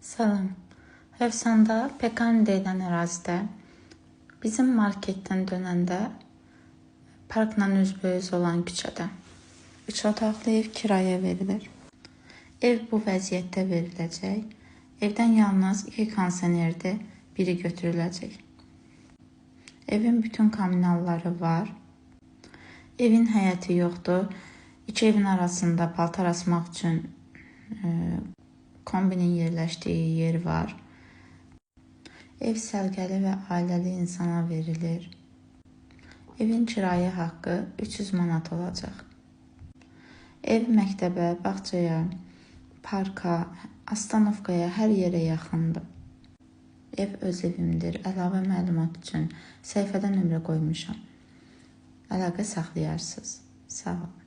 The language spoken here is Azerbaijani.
Salam. Rəvsanda Pekan deyilən ərazidə bizim marketdən dönəndə parkla üzbəüz olan küçədə 3 otaqlı ev kirayə verilir. Ev bu vəziyyətdə veriləcək. Evdən yalnız 2 kondisionerdir, biri götürüləcək. Evin bütün kommunalları var. Evin həyəti yoxdur. 2 evin arasında paltar asmaq üçün kombinin yerləşdiyi yer var. Ev səliqəli və ailəli insana verilir. Evin kirayə haqqı 300 manat olacaq. Ev məktəbə, bağçaya, parka, astanovkaya, hər yerə yaxındır. Ev öz evimdir. Əlavə məlumat üçün səhifədə nömrə qoymuşam. Əlaqə saxlayarsınız. Sağ olun.